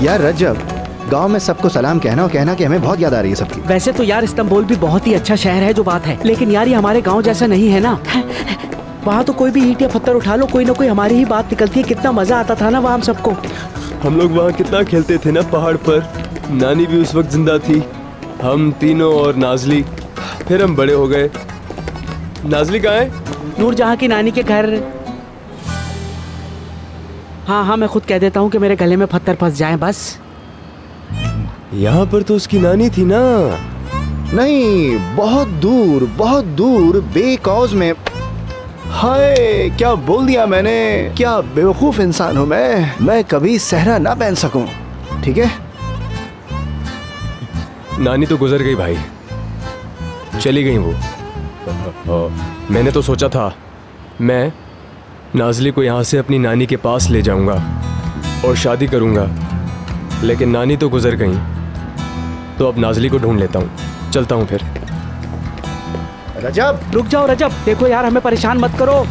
यार रजब, गांव में सबको सलाम कहना और कहना कि हमें बहुत याद आ रही है सबकी। वैसे तो यार इस्तांबुल भी बहुत ही अच्छा शहर है, जो बात है, लेकिन यार ये हमारे गांव जैसा नहीं है ना। वहाँ तो कोई भी ईंट या पत्थर उठा लो, कोई ना कोई हमारी ही बात निकलती है। कितना मजा आता था ना वहाँ हम सबको। हम लोग वहाँ कितना खेलते थे ना पहाड़ पर। नानी भी उस वक्त जिंदा थी, हम तीनों और नाजली। फिर हम बड़े हो गए। नाजली कहाँ है? नूरजहां की नानी के घर। हाँ, मैं खुद कह देता हूँ कि मेरे गले में पत्थर फंस जाए बस। यहाँ पर तो उसकी नानी थी ना। नहीं, बहुत दूर बेकौज में। हाय, क्या बोल दिया मैंने, क्या बेवकूफ इंसान हूँ मैं कभी सहरा ना पहन सकूं। ठीक है, नानी तो गुजर गई भाई, चली गई वो। मैंने तो सोचा था मैं नाजली को यहाँ से अपनी नानी के पास ले जाऊंगा और शादी करूंगा, लेकिन नानी तो गुजर गई। तो अब नाजली को ढूंढ लेता हूँ, चलता हूँ फिर। रजब, रुक जाओ रजब, देखो यार हमें परेशान मत करो।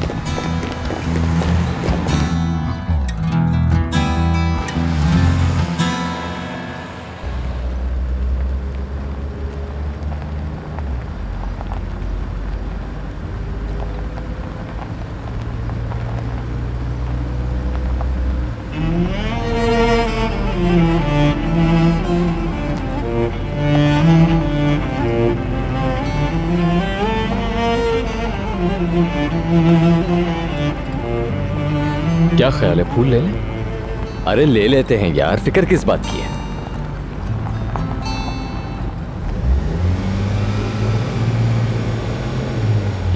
क्या ख्याल है, फूल ले लें? अरे ले लेते हैं यार, फिक्र किस बात की है।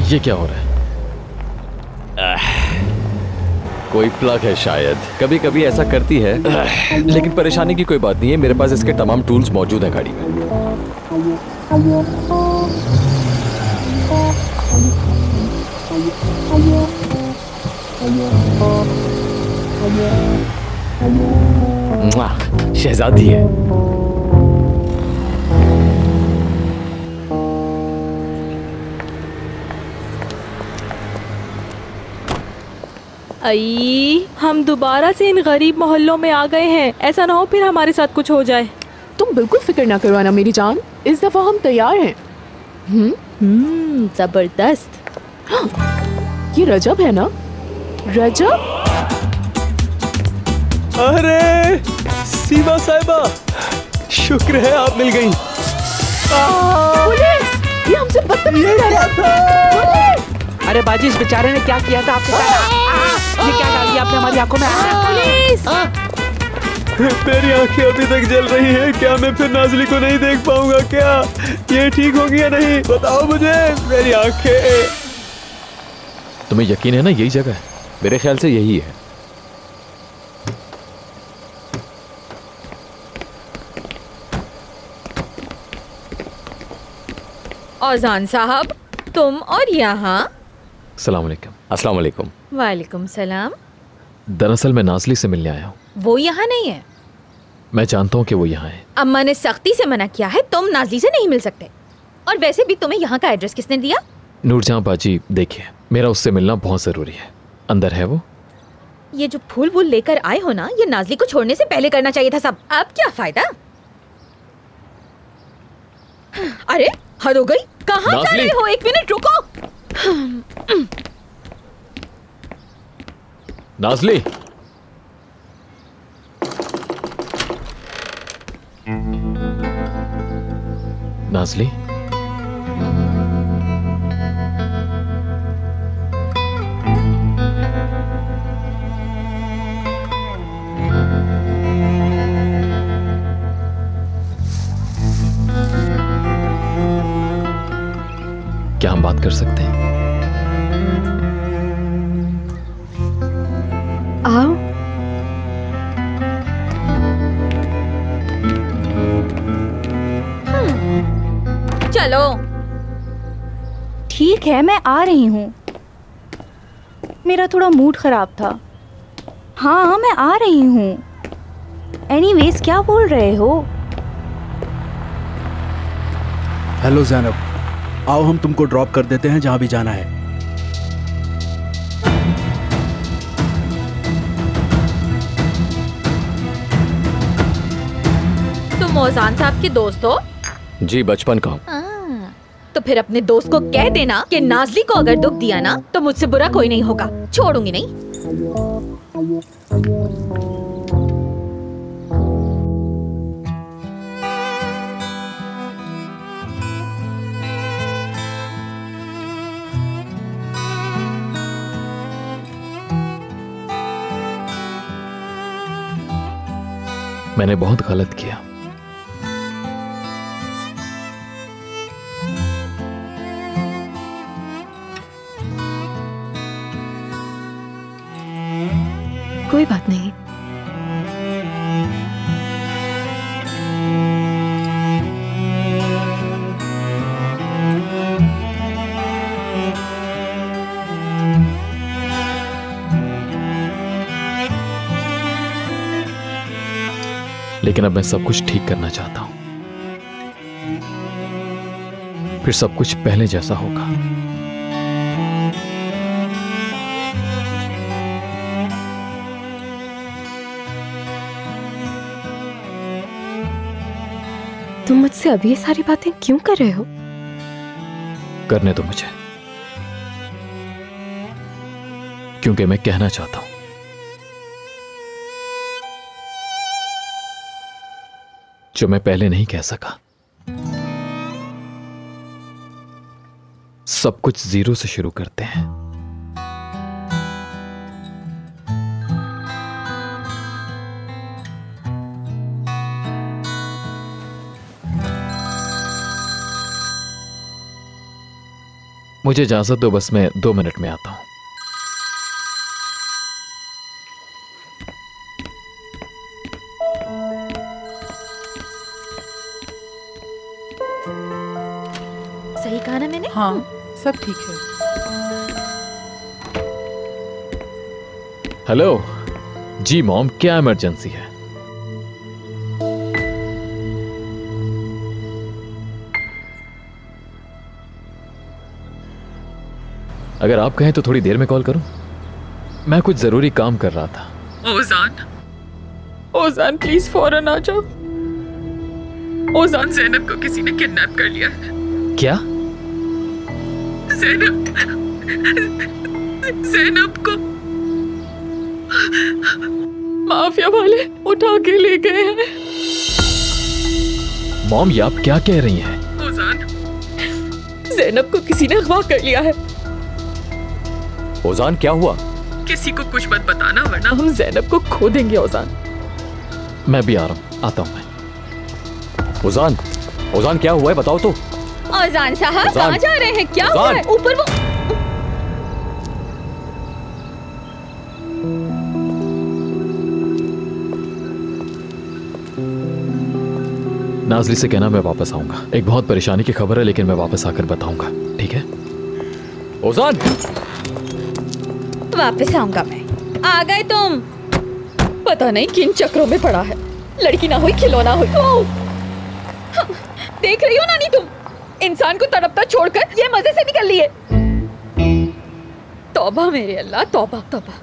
ये क्या हो रहा है? कोई प्लग है शायद, कभी कभी ऐसा करती है। लेकिन परेशानी की कोई बात नहीं है, मेरे पास इसके तमाम टूल्स मौजूद हैं गाड़ी में। शहजादी है। आई, हम दोबारा से इन गरीब मोहल्लों में आ गए हैं। ऐसा ना हो फिर हमारे साथ कुछ हो जाए। तुम बिल्कुल फिक्र ना करो ना मेरी जान, इस दफा हम तैयार हैं। जबरदस्त। ये रजब है ना? रजब? अरे सीमा साहिबा, शुक्र है आप मिल गई। पुलिस! ये हमसे बदतमीजी कर रहा था। अरे बाजी, इस बेचारे ने क्या किया था आपको? ये क्या डाल दिया आपने हमारी आंखों में? पुलिस! मेरी आंखें अभी तक जल रही हैं। क्या मैं फिर नाजली को नहीं देख पाऊंगा? क्या ये ठीक होगी या नहीं? बताओ मुझे। मेरी आंखें। तुम्हें यकीन है ना यही जगह है? मेरे ख्याल से यही है। औजान साहब, तुम और यहाँ? अस्सलाम वालेकुम। अस्सलाम वालेकुम। वालेकुम सलाम। दरअसल मैं नाजली से मिलने आया हूँ। वो यहाँ नहीं है। मैं जानता हूँ कि वो यहाँ है। अम्मा ने सख्ती से मना किया है, तुम नाजली से नहीं मिल सकते। और वैसे भी तुम्हें यहाँ का एड्रेस किसने दिया? नूरजहां बाजी, देखिए मेरा उससे मिलना बहुत जरूरी है। अंदर है वो? ये जो फूल वूल लेकर आए हो ना, ये नाजली को छोड़ने से पहले करना चाहिए था सब। अब क्या फायदा? अरे हद हो गई, कहाँ जा रहे हो? एक मिनट रुको। नाजली, नाजली, क्या हम बात कर सकते हैं? आओ। चलो ठीक है, मैं आ रही हूँ। मेरा थोड़ा मूड खराब था। हाँ, मैं आ रही हूँ। एनीवेज, क्या बोल रहे हो? हेलो ज़ैनब, आओ हम तुमको ड्रॉप कर देते हैं जहाँ भी जाना है। ओजान साहब के दोस्त हो? जी बचपन का हूँ। तो फिर अपने दोस्त को कह देना कि नाजली को अगर दुख दिया ना तो मुझसे बुरा कोई नहीं होगा, छोड़ूंगी नहीं। मैंने बहुत गलत किया। कोई बात नहीं। लेकिन अब मैं सब कुछ ठीक करना चाहता हूं, फिर सब कुछ पहले जैसा होगा। तुम मुझसे अभी ये सारी बातें क्यों कर रहे हो? करने दो मुझे, क्योंकि मैं कहना चाहता हूं। जो मैं पहले नहीं कह सका। सब कुछ जीरो से शुरू करते हैं। मुझे इजाजत दो, बस मैं 2 मिनट में आता हूं। सही कहा ना मैंने? हाँ, सब ठीक है। हेलो जी मॉम, क्या इमरजेंसी है? अगर आप कहें तो थोड़ी देर में कॉल करूं? मैं कुछ जरूरी काम कर रहा था। ओजान प्लीज फौरन आ जाओ। ओजान, ज़ैनब को किसी ने किडनैप कर लिया है। क्या? ज़ैनब को माफिया वाले उठा के ले गए हैं। मॉम, ये आप क्या कह रही हैं? ओजान, ज़ैनब को किसी ने अगवा कर लिया है। ओजान, क्या हुआ? किसी को कुछ मत बताना वरना हम ज़ैनब को खो देंगे। ओजान, मैं भी आ रहा हूं, आता हूं मैं। ओजान, ओजान क्या हुआ है बताओ तो। ओजान साहब कहाँ जा रहे हैं? क्या हुआ है? ऊपर वो नाज़ली से कहना मैं वापस आऊंगा। एक बहुत परेशानी की खबर है, लेकिन मैं वापस आकर बताऊंगा, ठीक है? ओजान, वापस आऊंगा मैं। आ गए तुम? पता नहीं किन चक्रों में पड़ा है। लड़की ना हुई खिलौना हुई। देख रही हो नानी तुम, इंसान को तड़पता छोड़कर ये मजे से निकल लिए। तौबा मेरे अल्लाह, तौबा तौबा।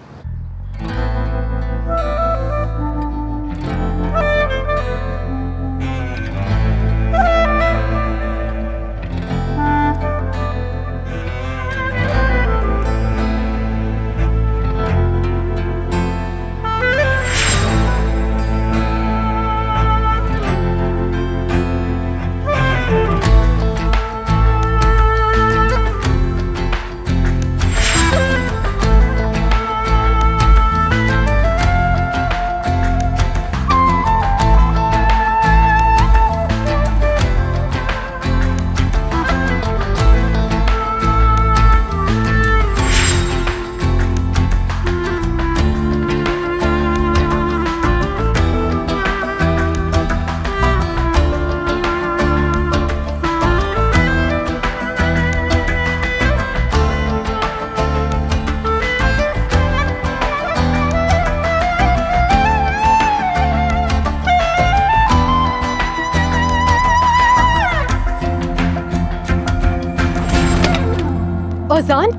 ओजान,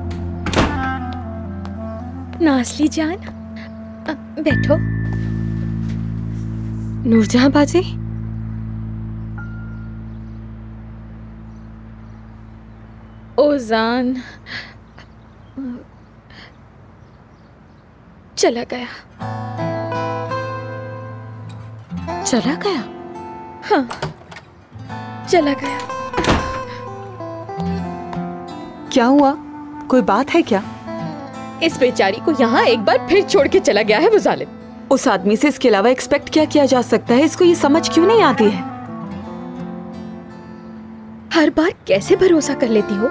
नाज़ली जान, बैठो। नूरजहां बाजी, ओजान चला गया। चला गया? हाँ, चला गया। क्या हुआ? कोई बात है क्या? इस बेचारी को यहाँ एक बार फिर छोड़ के चला गया है वो जालिम। उस आदमी से इसके अलावा एक्सपेक्ट क्या किया जा सकता है? इसको ये समझ क्यों नहीं आती है? हर बार कैसे भरोसा कर लेती हो?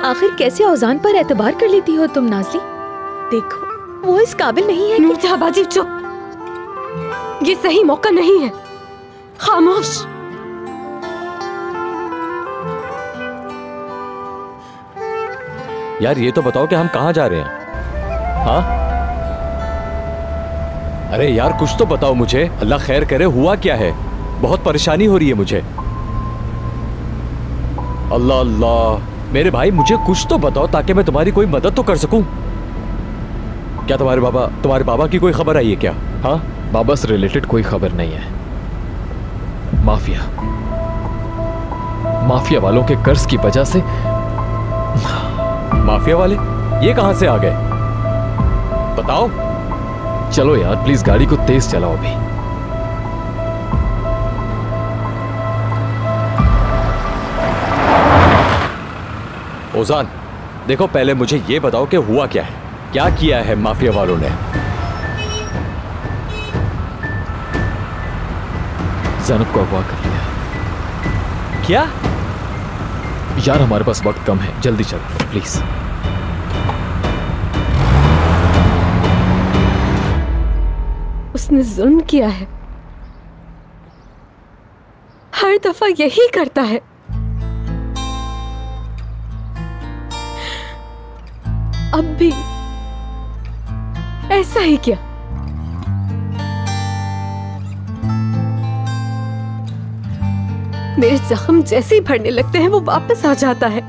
आखिर कैसे औजान पर एतबार कर लेती हो तुम नाज़ली? देखो वो इस काबिल नहीं है। नूर जहाबाजी चुप, ये सही मौका नहीं है। खामोश। यार ये तो बताओ कि हम कहाँ जा रहे हैं? हाँ? अरे यार कुछ तो बताओ मुझे, अल्लाह खैर करे, हुआ क्या है? बहुत परेशानी हो रही है मुझे। अल्लाह अल्लाह, मेरे भाई मुझे कुछ तो बताओ ताकि मैं तुम्हारी कोई मदद तो कर सकूं। क्या तुम्हारे बाबा की कोई खबर आई है क्या? हाँ? बाबा से रिलेटेड कोई खबर नहीं है। माफिया वालों के कर्ज की वजह से। माफिया वाले? ये कहां से आ गए? बताओ। चलो यार प्लीज गाड़ी को तेज चलाओ अभी। ओजान देखो, पहले मुझे ये बताओ कि हुआ क्या है, क्या किया है माफिया वालों ने? ज़ैनब को अगवा कर लिया। क्या? यार हमारे पास वक्त कम है, जल्दी चलो प्लीज। उसने जुल्म किया है, हर दफा यही करता है। अब भी ऐसा ही क्या? मेरे जख्म जैसे ही भरने लगते हैं वो वापस आ जाता है।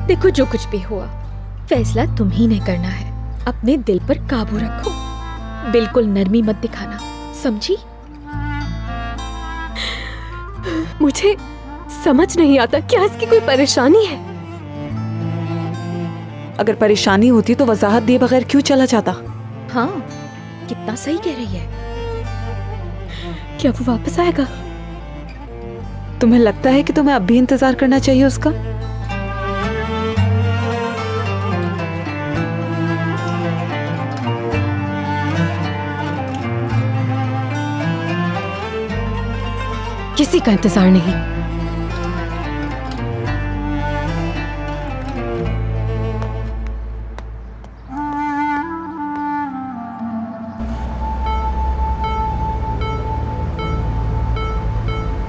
देखो जो कुछ भी हुआ फैसला तुम ही ने करना है। अपने दिल पर काबू रखो, बिल्कुल नरमी मत दिखाना, समझी? मुझे समझ नहीं आता, क्या इसकी कोई परेशानी है? अगर परेशानी होती तो वजाहत दिए बगैर क्यों चला जाता? हाँ, कितना सही कह रही है। क्या वो वापस आएगा? तुम्हें लगता है कि तुम्हें अब भी इंतजार करना चाहिए उसका? किसी का इंतजार नहीं।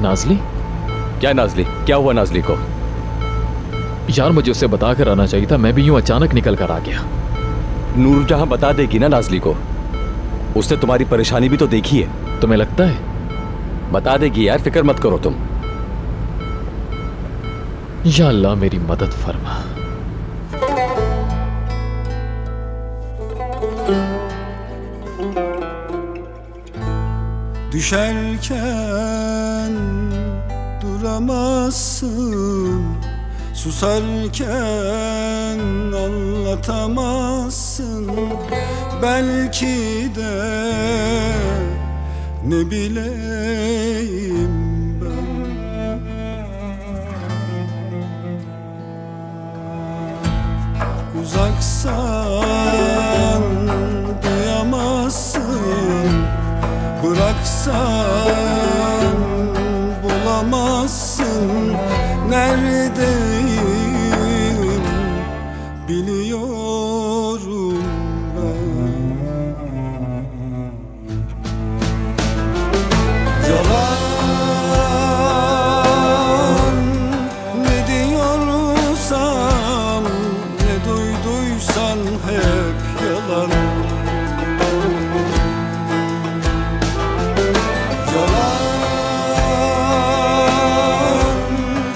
नाज़ली? क्या नाज़ली? क्या हुआ नाज़ली को? यार मुझे उसे बताकर आना चाहिए था, मैं भी यूं अचानक निकल कर आ गया। नूर जहां बता देगी ना नाज़ली को, उसने तुम्हारी परेशानी भी तो देखी है। तुम्हें लगता है? बता देगी यार, फिक्र मत करो तुम। या अल्लाह मेरी मदद फरमा। Düşerken duramazsın, susarken anlatamazsın. Belki de ne bileyim ben. Uzaksan duyamazsın, bıraksan bulamazsın. Neredeyim biliyorum ben. Yalan ne diyorsam, ne duyduysan hep yalan.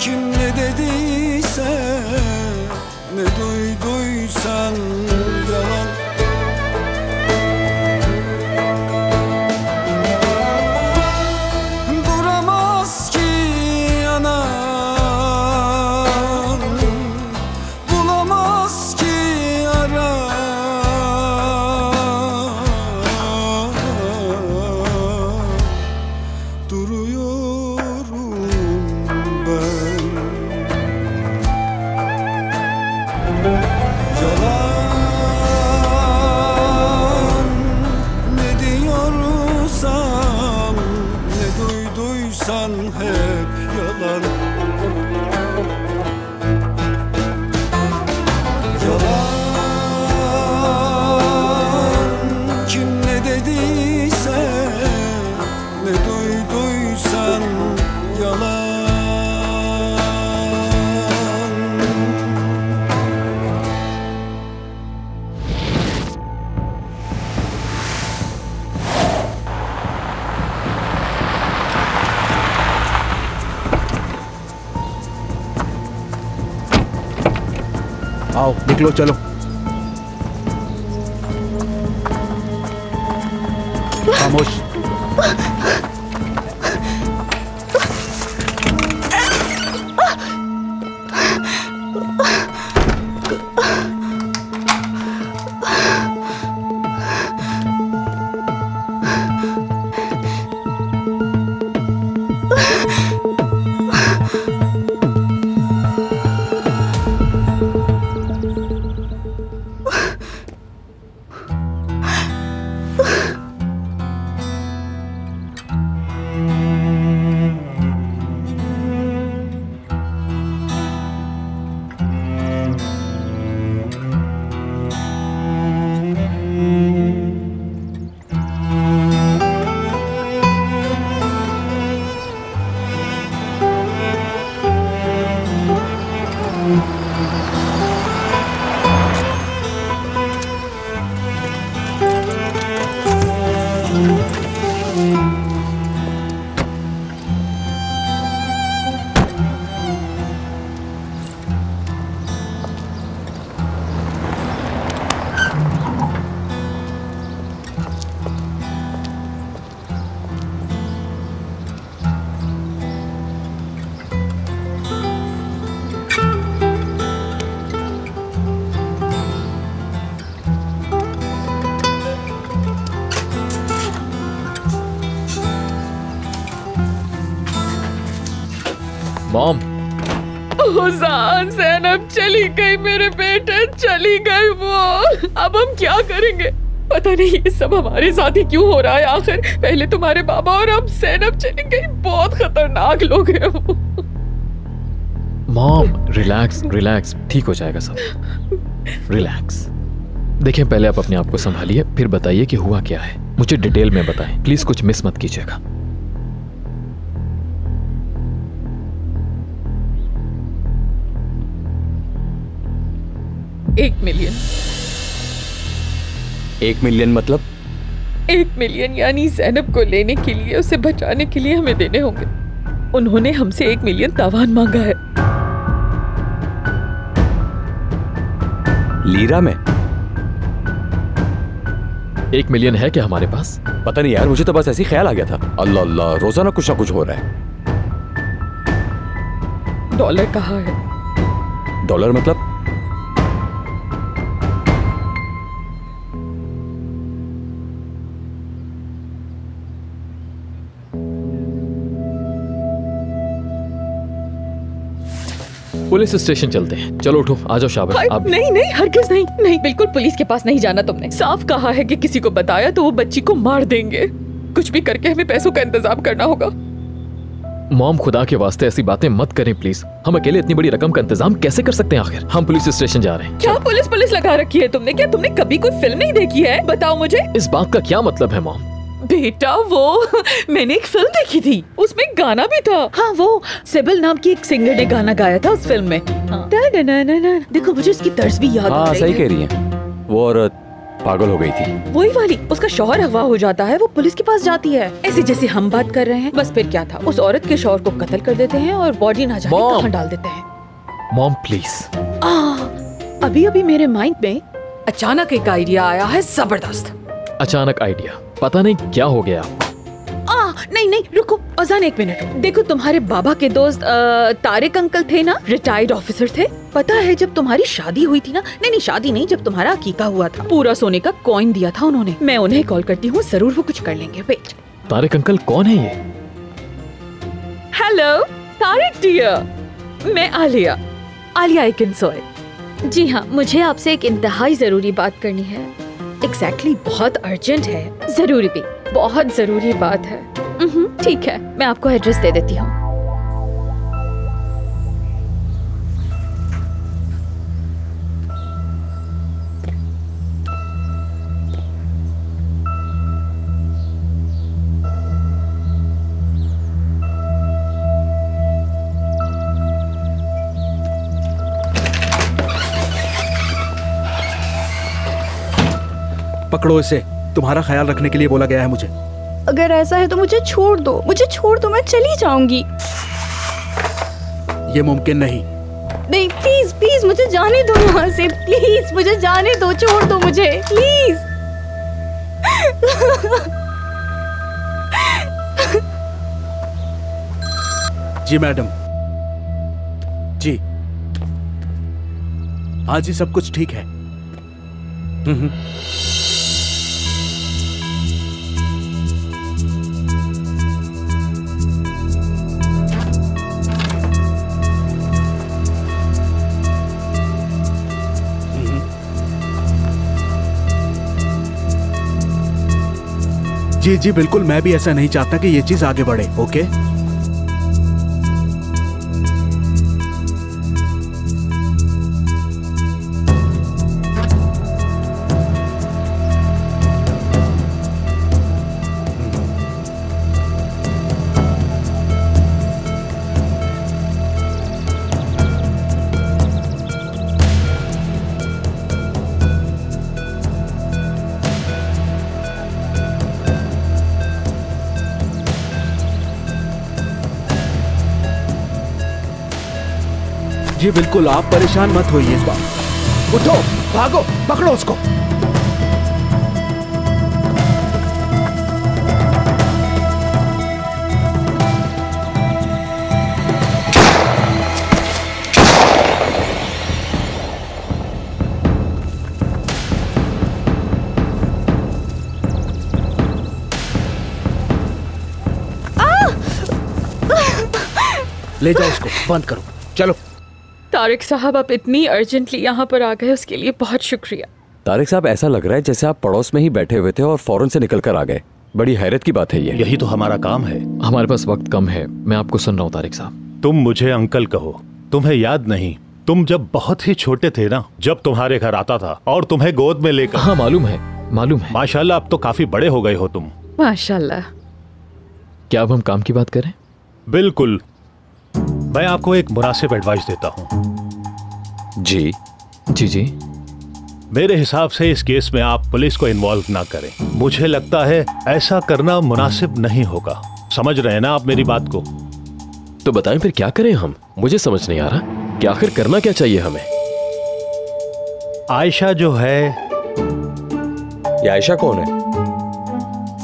Kim ne dediyse, ne duyduysan आओ निकलो, चलो। खामोश। मॉम, हुसैन, ज़ैनब चली गई, मेरे बेटे चली गई वो। अब हम क्या करेंगे? पता नहीं ये सब हमारे साथ ही क्यों हो रहा है आखिर। पहले तुम्हारे बाबा और अब ज़ैनब चली गई। बहुत खतरनाक लोग हैं वो। मॉम रिलैक्स रिलैक्स, ठीक हो जाएगा सब, रिलैक्स। देखिए पहले आप अपने आप को संभालिए, फिर बताइए कि हुआ क्या है। मुझे डिटेल में बताएं प्लीज, कुछ मिस मत कीजिएगा। $1 मिलियन। 1 मिलियन मतलब? 1 मिलियन यानी ज़ैनब को लेने के लिए, उसे बचाने के लिए हमें देने होंगे। उन्होंने हमसे 1 मिलियन तावान मांगा है। लीरा में 1 मिलियन है क्या हमारे पास? पता नहीं यार, मुझे तो बस ऐसे ही ख्याल आ गया था। अल्लाह अल्लाह, रोजाना कुछ ना कुछ हो रहा है। डॉलर कहाँ है? डॉलर मतलब? पुलिस स्टेशन चलते हैं। चलो उठो, आ जाओ शाबाश। आप नहीं नहीं, हरगिज़ नहीं नहीं, बिल्कुल पुलिस के पास नहीं जाना। तुमने साफ कहा है कि किसी को बताया तो वो बच्ची को मार देंगे। कुछ भी करके हमें पैसों का इंतजाम करना होगा। मॉम खुदा के वास्ते ऐसी बातें मत करें प्लीज। हम अकेले इतनी बड़ी रकम का इंतजाम कैसे कर सकते हैं? आखिर हम पुलिस स्टेशन जा रहे हैं। क्या पुलिस पुलिस लगा रखी है तुमने? क्या तुमने कभी कोई फिल्म नहीं देखी है? बताओ मुझे। इस बात का क्या मतलब है मॉम? बेटा वो मैंने एक फिल्म देखी थी, उसमें गाना भी था। हाँ, वो सिबिल नाम की एक सिंगर ने गाना गाया था उस फिल्म में। हाँ। देखो मुझे उसकी तर्ज भी याद आ रही है। सही कह रही है। वो औरत पागल हो गई थी। वही वाली। उसका शौहर अगवा हो जाता है, वो पुलिस के पास जाती है, ऐसे जैसे हम बात कर रहे हैं। बस फिर क्या था, उस औरत के शौहर को कत्ल कर देते हैं और बॉडी ना जाने कहाँ डाल देते हैं। Mom please. अभी अभी मेरे माइंड में अचानक एक आइडिया आया है, जबरदस्त। अचानक आइडिया? पता नहीं क्या हो गया। नहीं नहीं रुको अजान, 1 मिनट। देखो तुम्हारे बाबा के दोस्त तारिक अंकल थे ना, रिटायर्ड ऑफिसर थे। पता है जब तुम्हारी शादी हुई थी ना, नहीं शादी नहीं, जब तुम्हारा अकीका हुआ था, पूरा सोने का कॉइन दिया था उन्होंने। मैं उन्हें कॉल करती हूँ, जरूर वो कुछ कर लेंगे। वेट। तारिक अंकल कौन है ये? हेलो तारिक डियर, मैं आलिया इकिनसॉय। जी हाँ, मुझे आपसे एक इंतहाई जरूरी बात करनी है। एग्जैक्टली, बहुत अर्जेंट है। जरूरी भी, बहुत जरूरी बात है। ठीक है, मैं आपको एड्रेस दे देती हूँ। पकड़ो इसे, तुम्हारा ख्याल रखने के लिए बोला गया है मुझे। अगर ऐसा है तो मुझे छोड़ दो, मुझे छोड़ दो, मैं चली जाऊंगी। ये मुमकिन नहीं। नहीं प्लीज प्लीज मुझे जाने दो यहाँ से, प्लीज मुझे जाने दो, छोड़ दो मुझे प्लीज। Ji madam. जी हाँ जी, सब कुछ ठीक है। जी जी बिल्कुल, मैं भी ऐसा नहीं चाहता कि ये चीज आगे बढ़े। ओके जी बिल्कुल, आप परेशान मत होइए इस बार। उठो, भागो, पकड़ो उसको। ले जाओ उसको, बंद करो, चलो। तारिक साहब, आप इतनी अर्जेंटली यहाँ पर आ गए, उसके लिए बहुत शुक्रिया। तारिक साहब, ऐसा लग रहा है जैसे आप पड़ोस में ही बैठे हुए थे और फौरन से निकल कर आ गए। बड़ी हैरत की बात है ये। यही तो हमारा काम है। हमारे पास वक्त कम है, मैं आपको सुन रहा हूँ तारिक साहब। तुम मुझे अंकल कहो, तुम्हें याद नहीं, तुम जब बहुत ही छोटे थे ना, जब तुम्हारे घर आता था और तुम्हें गोद में लेकर। हाँ मालूम है, मालूम है। माशाल्लाह, अब तो काफी बड़े हो गए हो तुम। माशाल्लाह। क्या अब हम काम की बात करें? बिल्कुल, मैं आपको एक मुनासिब एडवाइस देता हूँ। जी जी जी। मेरे हिसाब से इस केस में आप पुलिस को इन्वॉल्व ना करें। मुझे लगता है ऐसा करना मुनासिब नहीं होगा। समझ रहे हैं ना आप मेरी बात को? तो बताएं फिर क्या करें हम? मुझे समझ नहीं आ रहा कि आखिर करना क्या चाहिए हमें। आयशा जो है, ये आयशा कौन है?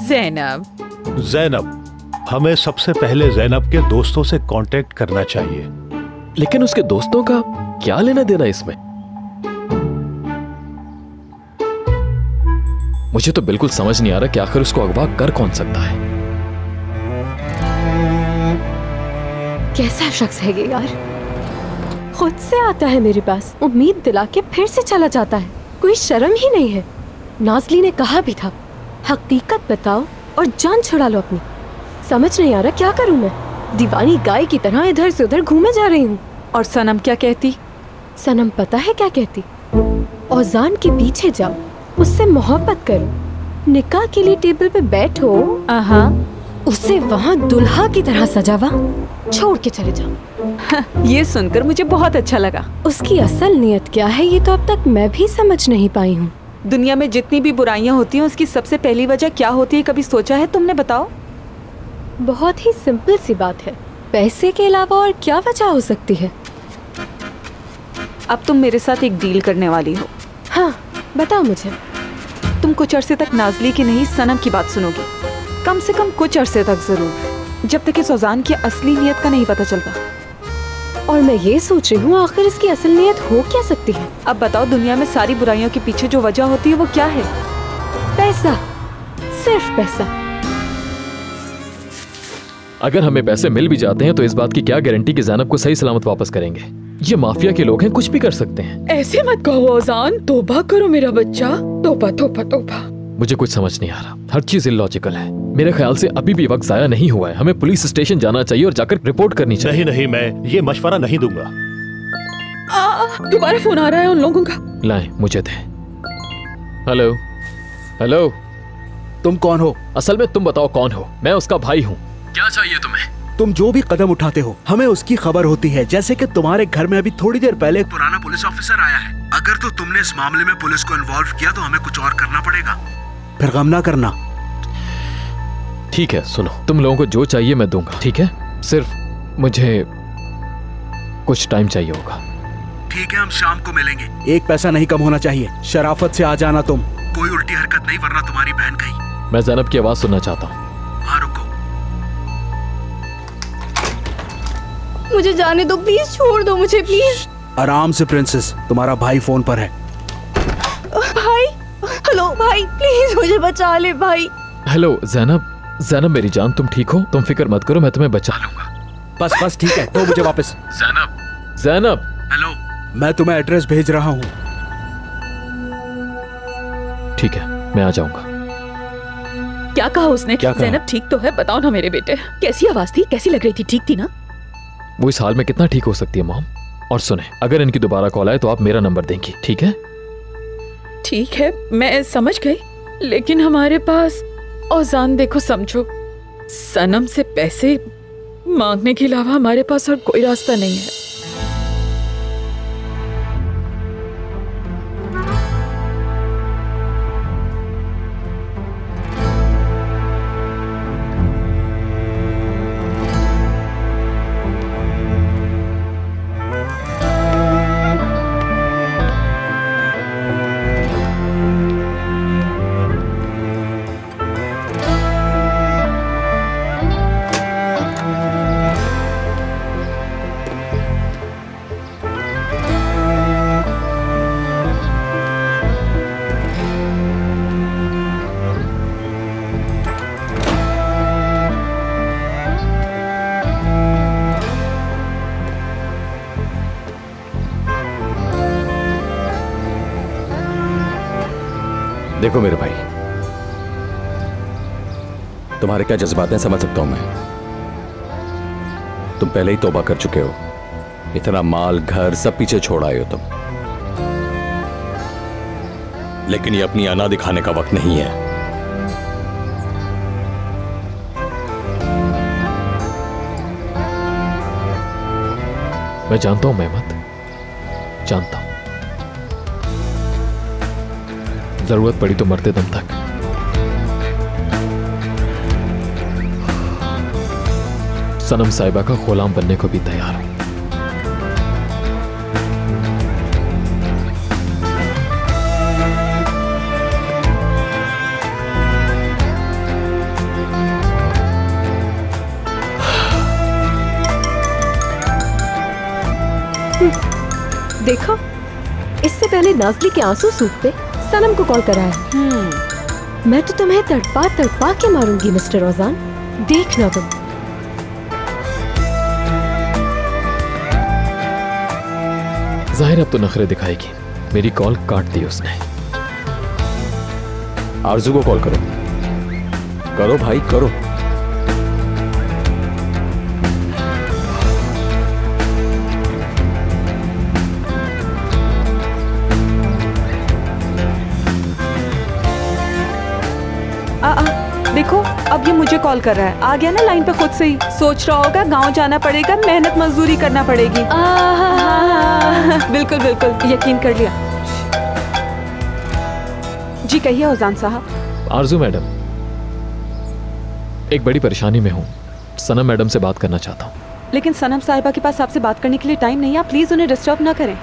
ज़ैनब। ज़ैनब, हमें सबसे पहले ज़ैनब के दोस्तों से कांटेक्ट करना चाहिए। लेकिन उसके दोस्तों का क्या लेना देना इसमें? मुझे तो बिल्कुल समझ नहीं आ रहा कि आखिर उसको अगवा कर कौन सकता है। कैसा शख्स है ये यार, खुद से आता है मेरे पास, उम्मीद दिला के फिर से चला जाता है। कोई शर्म ही नहीं है। नाज़ली ने कहा भी था, हकीकत बताओ और जान छुड़ा लो अपनी। समझ नहीं आ रहा क्या करूं मैं। दीवानी गाय की तरह इधर से उधर घूमे जा रही हूँ। और सनम क्या कहती? सनम पता है क्या कहती? औजान के पीछे जाओ, उससे मोहब्बत करो, निकाह के लिए टेबल पे बैठो, उसे वहाँ दुल्हा की तरह सजावा, छोड़ के चले जाओ। ये सुनकर मुझे बहुत अच्छा लगा। उसकी असल नीयत क्या है ये तो अब तक मैं भी समझ नहीं पाई हूँ। दुनिया में जितनी भी बुराइयां होती हैं उसकी सबसे पहली वजह क्या होती है, कभी सोचा है तुमने? बताओ। बहुत ही सिंपल सी बात है, पैसे के अलावा और क्या वजह हो सकती है? अब तुम मेरे साथ एक डील करने वाली हो। हाँ बताओ मुझे। तुम कुछ अरसे तक नाज़ली की नहीं सनम की बात सुनोगी, कम से कम कुछ अरसे तक जरूर, जब तक इस औजान की असली नीयत का नहीं पता चलता। और मैं ये सोच रही हूँ आखिर इसकी असल नीयत हो क्या सकती है? अब बताओ, दुनिया में सारी बुराइयों के पीछे जो वजह होती है वो क्या है? पैसा, सिर्फ पैसा। अगर हमें पैसे मिल भी जाते हैं तो इस बात की क्या गारंटी कि ज़ैनब को सही सलामत वापस करेंगे? ये माफिया के लोग हैं, कुछ भी कर सकते हैं। ऐसे मत कहो औजान, तौबा करो मेरा बच्चा, तौबा तौबा तौबा। मुझे कुछ समझ नहीं आ रहा, हर चीज इलॉजिकल है। मेरे ख्याल से अभी भी वक्त जाया नहीं हुआ है, हमें पुलिस स्टेशन जाना चाहिए और जाकर रिपोर्ट करनी चाहिए। नहीं, मैं ये मशवरा नहीं दूंगा। दोबारा फोन आ रहा है उन लोगों का। लाएं, मुझे दे। हेलो हेलो, तुम कौन हो? असल में तुम बताओ कौन हो? मैं उसका भाई हूँ। क्या चाहिए तुम्हें? तुम जो भी कदम उठाते हो हमें उसकी खबर होती है। जैसे कि तुम्हारे घर में अभी थोड़ी देर पहले एक पुराना पुलिस ऑफिसर आया है। अगर तो तुमने इस मामले में पुलिस को इन्वॉल्व किया तो हमें कुछ और करना पड़ेगा। फिर गम ना करना। ठीक है, सुनो, तुम लोगों को जो चाहिए मैं दूंगा, ठीक है? सिर्फ मुझे कुछ टाइम चाहिए होगा। ठीक है, हम शाम को मिलेंगे। एक पैसा नहीं कम होना चाहिए। शराफत से आ जाना तुम। कोई उल्टी हरकत नहीं, वरना तुम्हारी बहन कहीं। मैं ज़ैनब की आवाज़ सुनना चाहता हूँ। हाँ रुको। मुझे जाने दो प्लीज, छोड़ दो मुझे प्लीज। आराम से प्रिंसेस, तुम्हारा भाई फोन पर है। भाई, हेलो भाई, प्लीज मुझे बचा ले भाई। हेलो ज़ैनब, ज़ैनब मेरी जान, तुम ठीक हो? तुम फिक्र मत करो, मैं तुम्हें बचा लूंगा। बस बस ठीक है, तो मुझे वापस। ज़ैनब, ज़ैनब। हेलो, मैं तुम्हें एड्रेस भेज रहा हूँ। ठीक है, मैं आ जाऊंगा। क्या कहा उसने? क्या कहा? ज़ैनब ठीक तो है? बताओ ना मेरे बेटे, कैसी आवाज थी, कैसी लग रही थी? ठीक थी ना? वो इस हाल में कितना ठीक हो सकती है मॉम? और सुने, अगर इनकी दोबारा कॉल आए तो आप मेरा नंबर देंगी, ठीक है? ठीक है, मैं समझ गई, लेकिन हमारे पास औजान देखो, समझो, सनम से पैसे मांगने के अलावा हमारे पास और कोई रास्ता नहीं है। देखो मेरे भाई, तुम्हारे क्या जज्बात हैं समझ सकता हूं मैं। तुम पहले ही तौबा कर चुके हो, इतना माल घर सब पीछे छोड़ आए हो तुम। लेकिन ये अपनी अना दिखाने का वक्त नहीं है। मैं जानता हूं मेहमत, जानता हूं। जरूरत पड़ी तो मरते दम तक सनम साहिबा का गुलाम बनने को भी तैयार हूं। देखो, इससे पहले नाज़ली के आंसू सूखते सनम को कॉल करा है। मैं तो तुम्हें तड़पा तड़पा के मारूंगी मिस्टर औजान, देखना तुम। जाहिर अब तो नखरे दिखाएगी। मेरी कॉल काट दी उसने। आरजू को कॉल करो, करो भाई करो। देखो, अब ये मुझे कॉल कर रहा है। आ गया ना लाइन पे खुद से ही। सोच रहा होगा गांव जाना पड़ेगा, मेहनत मजदूरी करना पड़ेगी। बिल्कुल बिल्कुल, यकीन कर लिया। जी कहिए औजान साहब। आरजू मैडम, एक बड़ी परेशानी में हूँ। सनम मैडम से बात करना चाहता हूँ। लेकिन सनम साहिबा के पास आपसे बात करने के लिए टाइम नहीं है, आप प्लीज उन्हें डिस्टर्ब ना करें।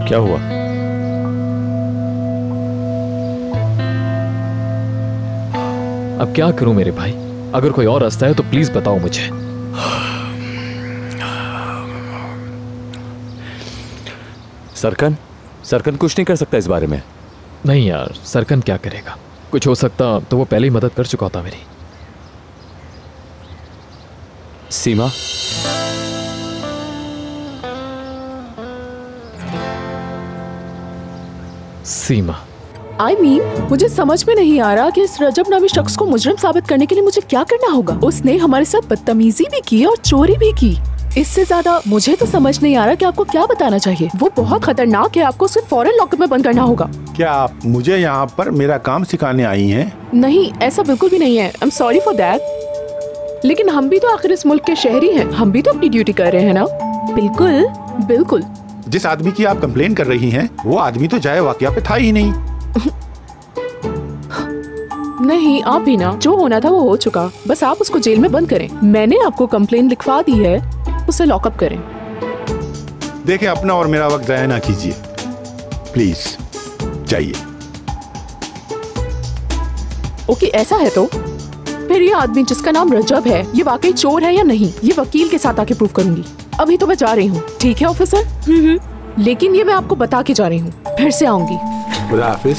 क्या हुआ? अब क्या करूं मेरे भाई? अगर कोई और रास्ता है तो प्लीज बताओ मुझे। सरकन कुछ नहीं कर सकता इस बारे में। नहीं यार, सरकन क्या करेगा? कुछ हो सकता तो वो पहले ही मदद कर चुका होता मेरी। सीमा, सीमा, I mean, मुझे समझ में नहीं आ रहा कि इस रजब नामी शख्स को मुजरिम साबित करने के लिए मुझे क्या करना होगा। उसने हमारे साथ बदतमीजी भी की और चोरी भी की। इससे ज्यादा मुझे तो समझ नहीं आ रहा कि आपको क्या बताना चाहिए। वो बहुत खतरनाक है, आपको उसे फौरन लॉकअप में बंद करना होगा। क्या आप मुझे यहाँ पर मेरा काम सिखाने आई हैं? नहीं, ऐसा बिल्कुल भी नहीं है। I am sorry for that. लेकिन हम भी तो आखिर इस मुल्क के शहरी हैं, हम भी तो अपनी ड्यूटी कर रहे हैं ना। बिल्कुल बिल्कुल। जिस आदमी की आप कंप्लेन कर रही हैं, वो आदमी तो जाए वाकया पे था ही नहीं। नहीं, आप भी ना, जो होना था वो हो चुका, बस आप उसको जेल में बंद करें। मैंने आपको कंप्लेन लिखवा दी है, उसे लॉकअप करें। देखें, अपना और मेरा वक्त जाया ना कीजिए प्लीज, जाइए। ओके, ऐसा है तो फिर ये आदमी जिसका नाम रजब है, ये वाकई चोर है या नहीं, ये वकील के साथ आके प्रूव करूंगी। अभी तो मैं जा रही हूँ, ठीक है ऑफिसर? लेकिन ये मैं आपको बता के जा रही हूँ, फिर से आऊंगी। खुदा हाफिज।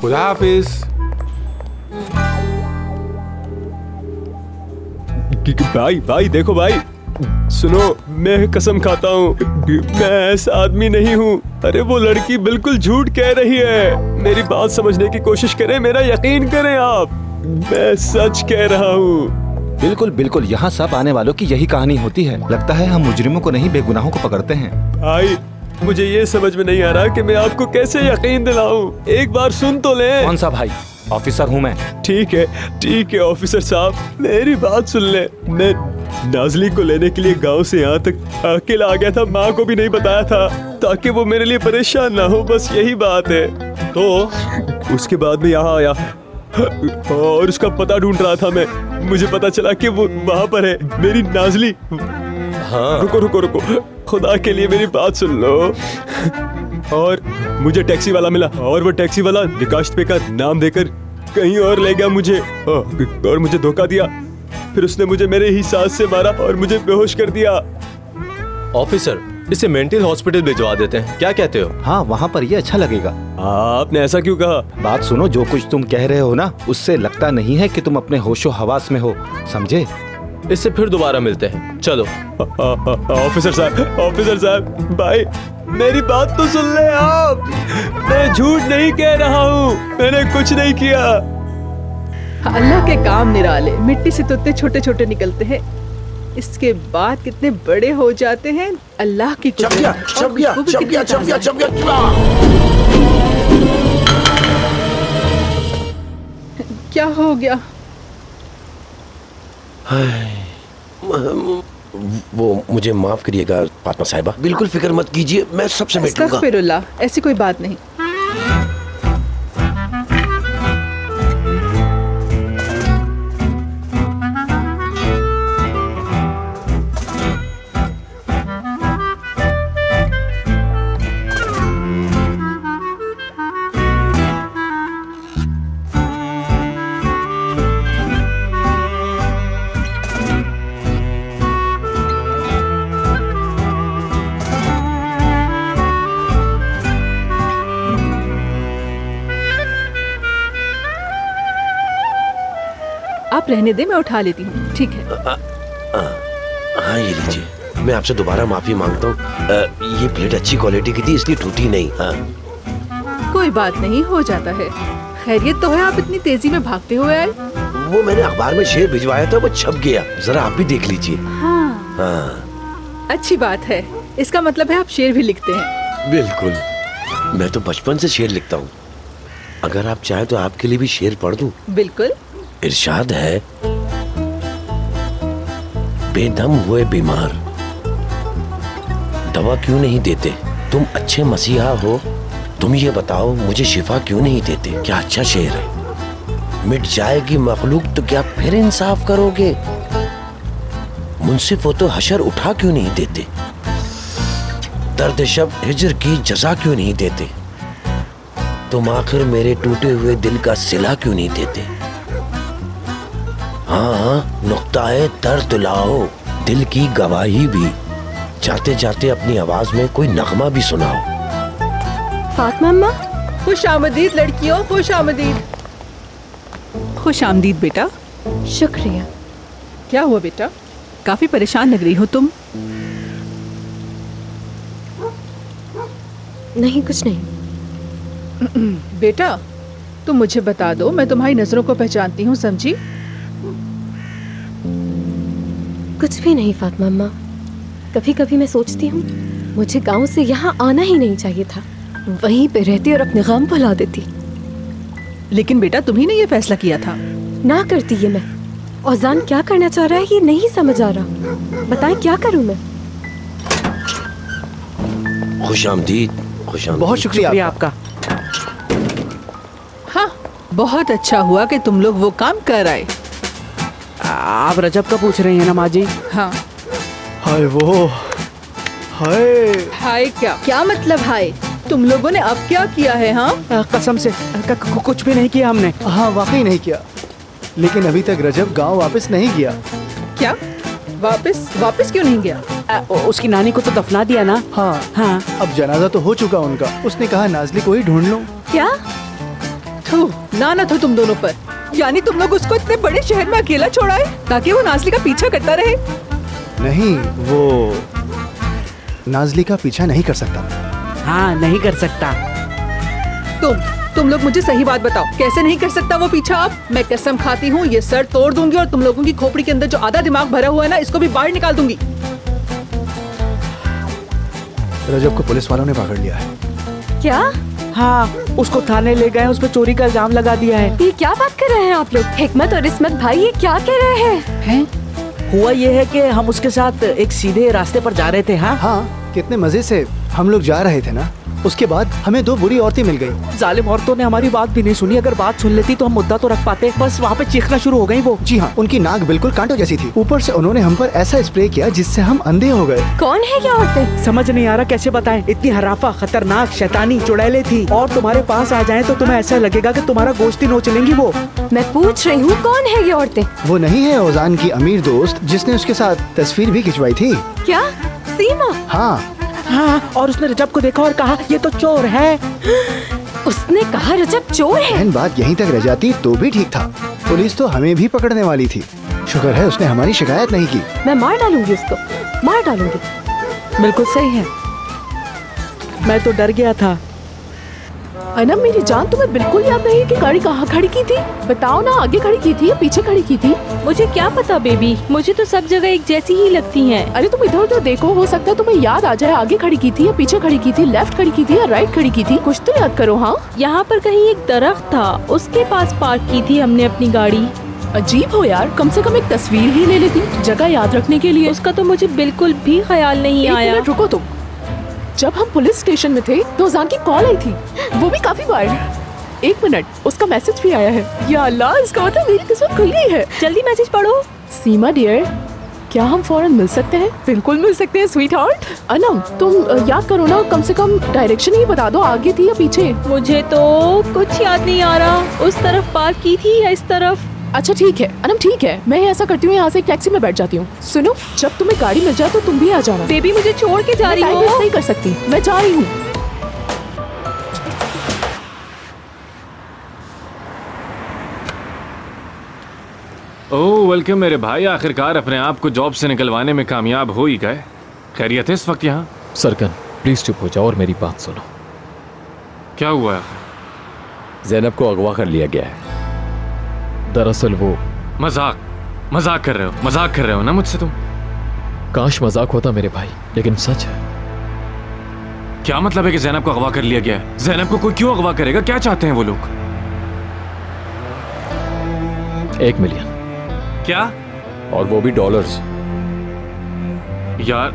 खुदा हाफिज। भाई देखो भाई, सुनो, मैं कसम खाता हूँ मैं ऐसा आदमी नहीं हूँ। अरे वो लड़की बिल्कुल झूठ कह रही है, मेरी बात समझने की कोशिश करें, मेरा यकीन करें आप, मैं सच कह रहा हूँ। बिल्कुल बिल्कुल, यहाँ सब आने वालों की यही कहानी होती है। लगता है हम मुजरिमों को नहीं, बेगुनाहों को पकड़ते हैं। भाई मुझे ये समझ में नहीं आ रहा कि मैं आपको कैसे यकीन दिलाऊं। एक बार सुन तो ले। कौन सा भाई? ऑफिसर हूँ मैं। ठीक है ऑफिसर साहब, मेरी बात सुन ले। मैं नाज़ली को लेने के लिए गांव से यहाँ तक अकेला आ गया था, माँ को भी नहीं बताया था ताकि वो मेरे लिए परेशान ना हो, बस यही बात है। तो उसके बाद में यहाँ आया और उसका पता ढूंढ रहा था मैं। मुझे पता चला कि वो वहाँ पर है, मेरी नाज़ली। हाँ रुको, खुदा के लिए मेरी बात सुन लो। और मुझे टैक्सी वाला मिला और वो टैक्सी वाला निकाश पे का नाम देकर कहीं और ले गया मुझे, और मुझे धोखा दिया। फिर उसने मुझे मेरे ही सांस से मारा और मुझे बेहोश कर दिया। ऑफिसर, इसे मेंटल हॉस्पिटल भिजवा देते हैं, क्या कहते हो? हाँ, वहाँ पर ये अच्छा लगेगा। आपने ऐसा क्यों कहा? बात सुनो, जो कुछ तुम कह रहे हो ना, उससे लगता नहीं है कि तुम अपने होशो हवास में हो, समझे? इससे फिर दोबारा मिलते हैं, चलो। ऑफिसर साहब, भाई मेरी बात तो सुन ले आप। मैं झूठ नहीं कह रहा हूँ, मैंने कुछ नहीं किया। अल्लाह के काम निराले, मिट्टी से तो इतने छोटे छोटे निकलते हैं, इसके बाद कितने बड़े हो जाते हैं। अल्लाह की छप गया। क्या हो गया? वो मुझे माफ करिएगा फातिमा साहिबा, बिल्कुल फिक्र मत कीजिए, मैं सबसे मिटूंगा। अस्तगफिरुल्लाह, ऐसी कोई बात नहीं। आप रहने दे, मैं उठा लेती हूँ, ठीक है? हाँ ये लीजिए, मैं आपसे दोबारा माफी मांगता हूँ। ये प्लेट अच्छी क्वालिटी की थी इसलिए टूटी नहीं। हाँ कोई बात नहीं, हो जाता है। खैरियत तो है, आप इतनी तेजी में भागते हुए आए? वो मैंने अखबार में शेर भिजवाया था, वो छप गया, जरा आप भी देख लीजिए। हाँ अच्छी बात है, इसका मतलब है आप शेर भी लिखते हैं। बिल्कुल, मैं तो बचपन से शेर लिखता हूँ। अगर आप चाहें तो आपके लिए भी शेर पढ़ दूं? बिल्कुल। इरशाद है, बेदम हुए बीमार दवा क्यों नहीं देते? तुम अच्छे मसीहा हो, तुम ये बताओ मुझे शिफा क्यों नहीं देते? क्या अच्छा शेर है। मिट जाएगी मखलूक तो क्या फिर इंसाफ करोगे? मुंसिफ हो तो हशर उठा क्यों नहीं देते? दर्द शब हिजर की जजा क्यों नहीं देते? तुम आखिर मेरे टूटे हुए दिल का सिला क्यों नहीं देते? हाँ, नुक्ताए दर्द लाओ, दिल की गवाही भी, जाते जाते अपनी आवाज में कोई नगमा भी सुनाओ। फातिमा अम्मा, खुश आमदीद लड़कियों, खुश आमदीद। खुश आमदीद बेटा। शुक्रिया। क्या हुआ बेटा, काफी परेशान लग रही हो तुम? नहीं, कुछ नहीं। बेटा तुम मुझे बता दो, मैं तुम्हारी नजरों को पहचानती हूँ, समझी? कुछ भी नहीं फातिमा अम्मा, कभी कभी मैं सोचती हूँ मुझे गांव से यहाँ आना ही नहीं चाहिए था, वहीं पे रहती और अपने गम भुला देती। लेकिन बेटा तुम्ही ने ये फैसला किया था। ना करती ये मैं। औजान क्या करना चाह रहा है ये नहीं समझ आ रहा, बताएं क्या करूँ मैं? खुश आमदीद। बहुत शुक्रिया आपका। हाँ बहुत अच्छा हुआ कि तुम लोग वो काम कर आए। आप रजब का पूछ रही हैं ना माँ जी? हाँ। हाय वो, हाय हाय क्या मतलब हाय? तुम लोगों ने अब क्या किया है? हाँ कसम से कुछ भी नहीं किया हमने। हाँ वाकई नहीं किया, लेकिन अभी तक रजब गांव वापस नहीं गया। क्या? वापस क्यों नहीं गया? उसकी नानी को तो दफना दिया ना। हाँ हाँ। अब जनाजा तो हो चुका उनका। उसने कहा नाज़ली को ही ढूंढ लो। क्या? ना था तुम दोनों पर। यानी तुम लोग उसको इतने बड़े शहर में अकेला छोड़ाए ताकि वो नाज़ली का पीछा करता रहे? नहीं, वो नाज़ली का पीछा नहीं कर सकता। हाँ नहीं कर सकता। तुम लोग मुझे सही बात बताओ, कैसे नहीं कर सकता वो पीछा? अब मैं कसम खाती हूँ ये सर तोड़ दूंगी और तुम लोगों की खोपड़ी के अंदर जो आधा दिमाग भरा हुआ है ना, इसको भी बाहर निकाल दूंगी। रजब को पुलिस वालों ने पकड़ लिया है। क्या? हाँ, उसको थाने ले गए, उस पर चोरी का इल्जाम लगा दिया है। ये क्या बात कर रहे हैं आप लोग? हिकमत और इस्मत भाई ये क्या कह रहे हैं? हुआ ये है कि हम उसके साथ एक सीधे रास्ते पर जा रहे थे। हाँ, कितने मजे से हम लोग जा रहे थे ना। उसके बाद हमें दो बुरी औरतें मिल गई। जालिम औरतों ने हमारी बात भी नहीं सुनी। अगर बात सुन लेती तो हम मुद्दा तो रख पाते। बस वहाँ पे चीखना शुरू हो गई वो। जी हाँ, उनकी नाक बिल्कुल कांटों जैसी थी। ऊपर से उन्होंने हम पर ऐसा स्प्रे किया जिससे हम अंधे हो गए। कौन है ये औरतें? समझ नहीं आ रहा कैसे बताएं। इतनी हराफा, खतरनाक, शैतानी, चुड़ैले थी। और तुम्हारे पास आ जाए तो तुम्हें ऐसा लगेगा कि तुम्हारा गोश्त ही नोच लेंगी वो। मैं पूछ रही हूँ कौन है ये औरतें? वो नहीं है ओजान की अमीर दोस्त जिसने उसके साथ तस्वीर भी खिंचवाई थी। क्या? सीमा? हाँ, और उसने रजब को देखा और कहा ये तो चोर है। उसने कहा रजब चोर है? बहन बात यहीं तक रह जाती तो भी ठीक था। पुलिस तो हमें भी पकड़ने वाली थी। शुक्र है उसने हमारी शिकायत नहीं की। मैं मार डालूंगी उसको, मार डालूंगी। बिल्कुल सही है। मैं तो डर गया था। अनम मेरी जान, तुम्हें बिल्कुल याद नहीं कि गाड़ी कहाँ खड़ी की थी? बताओ ना, आगे खड़ी की थी या पीछे खड़ी की थी? मुझे क्या पता बेबी, मुझे तो सब जगह एक जैसी ही लगती हैं। अरे तुम इधर उधर देखो, हो सकता है तुम्हें याद आ जाए आगे खड़ी की थी या पीछे खड़ी की थी, लेफ्ट खड़ी की थी या राइट खड़ी की थी। कुछ तो याद करो। हाँ, यहाँ पर कहीं एक दरख्त था, उसके पास पार्क की थी हमने अपनी गाड़ी। अजीब हो यार, कम से कम एक तस्वीर ही ले लेती जगह याद रखने के लिए। उसका तो मुझे बिल्कुल भी ख्याल नहीं आया। रुको तुम, जब हम पुलिस स्टेशन में थे तो जान की कॉल आई थी, वो भी काफी बार। 1 मिनट, उसका मैसेज भी आया है। या अल्लाह, इसका मतलब मेरी किस्मत खुल गई है। जल्दी मैसेज पढ़ो। सीमा डियर, क्या हम फौरन मिल सकते हैं? बिल्कुल मिल सकते हैं स्वीट हार्ट। अनम तुम याद करो ना, कम से कम डायरेक्शन ही बता दो, आगे थी या पीछे? मुझे तो कुछ याद नहीं आ रहा, उस तरफ पार्क की थी या इस तरफ। अच्छा ठीक है अनम, ठीक है, मैं ऐसा करती हूँ, यहाँ से एक टैक्सी में बैठ जाती हूँ। सुनो, जब तुम्हें गाड़ी मिल जाए तो तुम भी आ जाना। बेबी मुझे छोड़ के जा रही हो? मैं नहीं कर सकती, मैं जा रही हूँ। ओह वेलकम मेरे भाई, आखिरकार अपने आप को जॉब से निकलवाने में कामयाब हो ही गए। खैरियत है इस वक्त यहाँ? सरकन प्लीज चुप हो जाओ और मेरी बात सुनो। क्या हुआ? ज़ैनब को अगवा कर लिया गया है। दरअसल वो मजाक कर रहे हो ना मुझसे तुम? काश मजाक होता मेरे भाई, लेकिन सच है। क्या मतलब है कि ज़ैनब को अगवा कर लिया गया है? ज़ैनब को कोई क्यों अगवा करेगा? क्या चाहते हैं वो लोग? 1 मिलियन। क्या? और वो भी डॉलर्स। यार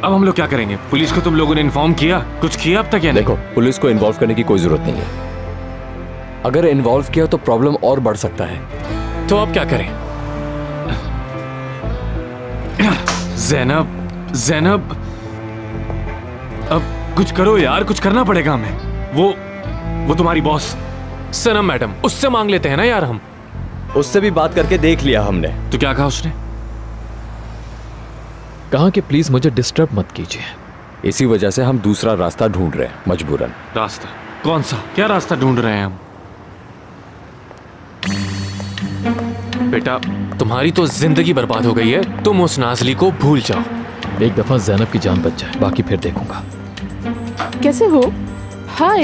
अब हम लोग क्या करेंगे? पुलिस को तुम लोगों ने इन्फॉर्म किया? कुछ किया अब तक या नहीं? देखो, पुलिस को इन्वॉल्व करने की कोई जरूरत नहीं है। अगर इन्वॉल्व किया तो प्रॉब्लम और बढ़ सकता है। तो अब क्या करें? ज़ैनब अब कुछ करो यार, कुछ करना पड़ेगा हमें। वो तुम्हारी बॉस सनम मैडम, उससे मांग लेते हैं ना यार हम। उससे भी बात करके देख लिया हमने। तो क्या कहा उसने? कहा कि प्लीज मुझे डिस्टर्ब मत कीजिए। इसी वजह से हम दूसरा रास्ता ढूंढ रहे हैं, मजबूरन। रास्ता? कौन सा? क्या रास्ता ढूंढ रहे हैं हम? बेटा तुम्हारी तो जिंदगी बर्बाद हो गई है, तुम उस नाज़ली को भूल जाओ। एक दफा ज़ैनब की जान बच जाए, बाकी फिर देखूंगा। कैसे हो? Hi.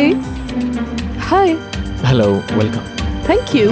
Hello, welcome. Thank you.